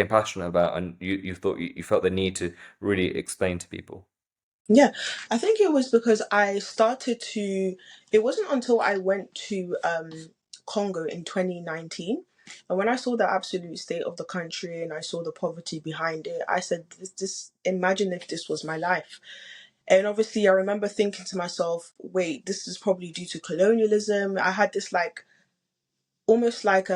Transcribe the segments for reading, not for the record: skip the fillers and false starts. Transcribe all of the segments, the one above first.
passionate about, and you felt the need to really explain to people? Yeah, I think it was because I started to. It wasn't until I went to Congo in 2019, and when I saw the absolute state of the country and I saw the poverty behind it, I said, "This imagine if this was my life." And obviously, I remember thinking to myself, "Wait, this is probably due to colonialism." I had this like almost like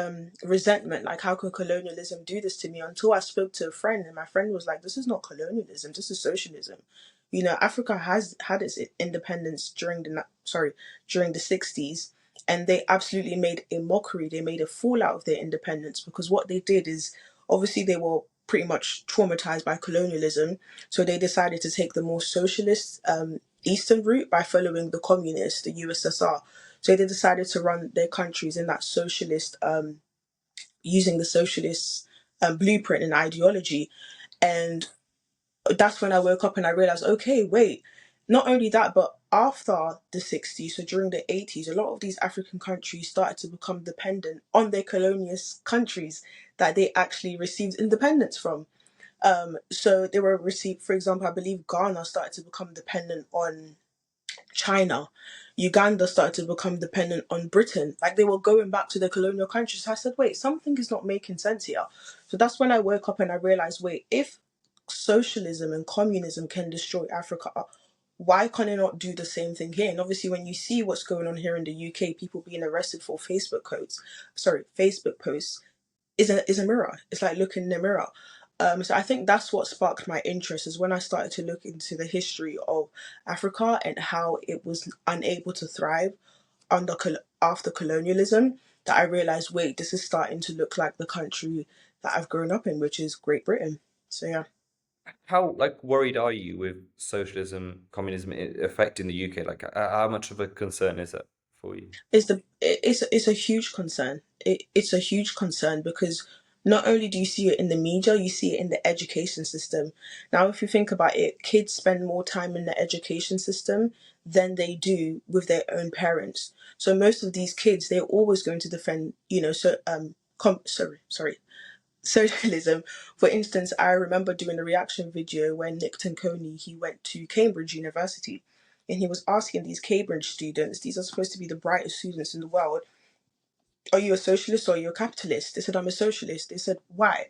resentment, like how could colonialism do this to me, until I spoke to a friend and my friend was like, this is not colonialism, this is socialism. Africa has had its independence during the 60s, and they absolutely made a mockery, they made a fool out of their independence, because what they did is, obviously they were pretty much traumatized by colonialism, so they decided to take the more socialist eastern route by following the communists, the USSR. So they decided to run their countries in that socialist, using the socialist blueprint and ideology. And that's when I woke up and I realized, okay, wait, not only that, but after the 60s, so during the 80s, a lot of these African countries started to become dependent on their colonialist countries that they actually received independence from. So they were received, for example, I believe Ghana started to become dependent on China. Uganda started to become dependent on Britain. Like they were going back to the colonial countries. So I said, wait, something is not making sense here. So that's when I woke up and I realized, wait, if socialism and communism can destroy Africa, why can it not do the same thing here? And obviously, when you see what's going on here in the UK, people being arrested for Facebook posts, is a mirror. It's like looking in the mirror. So I think that's what sparked my interest, is when I started to look into the history of Africa and how it was unable to thrive after colonialism. That I realized, wait, this is starting to look like the country that I've grown up in, which is Great Britain. So yeah. How like worried are you with socialism, communism affecting the UK? Like, how much of a concern is that for you? It's a huge concern. It's a huge concern because not only do you see it in the media, you see it in the education system. Now, if you think about it, kids spend more time in the education system than they do with their own parents. So most of these kids, they're always going to defend, socialism. For instance, I remember doing a reaction video when Nick Tanconi, he went to Cambridge University, and he was asking these Cambridge students, these are supposed to be the brightest students in the world, are you a socialist or are you a capitalist? They said, I'm a socialist. They said, why?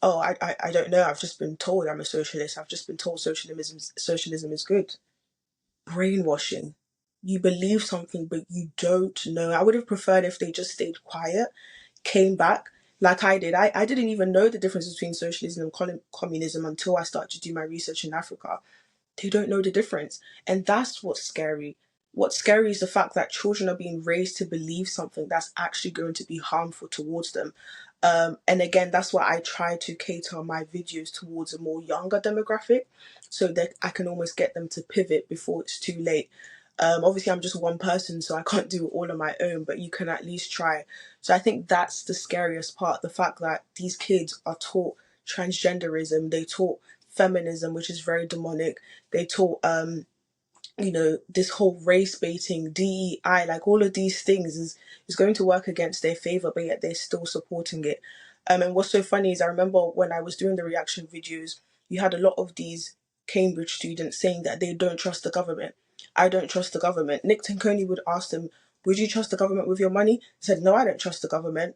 Oh, I don't know. I've just been told I'm a socialist. I've just been told socialism is good. Brainwashing. You believe something, but you don't know. I would have preferred if they just stayed quiet, came back like I did. I didn't even know the difference between socialism and communism until I started to do my research in Africa. They don't know the difference. And that's what's scary. What's scary is the fact that children are being raised to believe something that's actually going to be harmful towards them. And again, that's why I try to cater my videos towards a more younger demographic, so that I can almost get them to pivot before it's too late. Obviously, I'm just one person, so I can't do it all on my own, but you can at least try. So I think that's the scariest part, the fact that these kids are taught transgenderism, they taught feminism, which is very demonic. They taught, this whole race baiting, DEI, like all of these things is going to work against their favor, but yet they're still supporting it. And what's so funny is I remember when I was doing the reaction videos, you had a lot of these Cambridge students saying that they don't trust the government. I don't trust the government. Nick Tanconi would ask them, would you trust the government with your money? He said, no, I don't trust the government.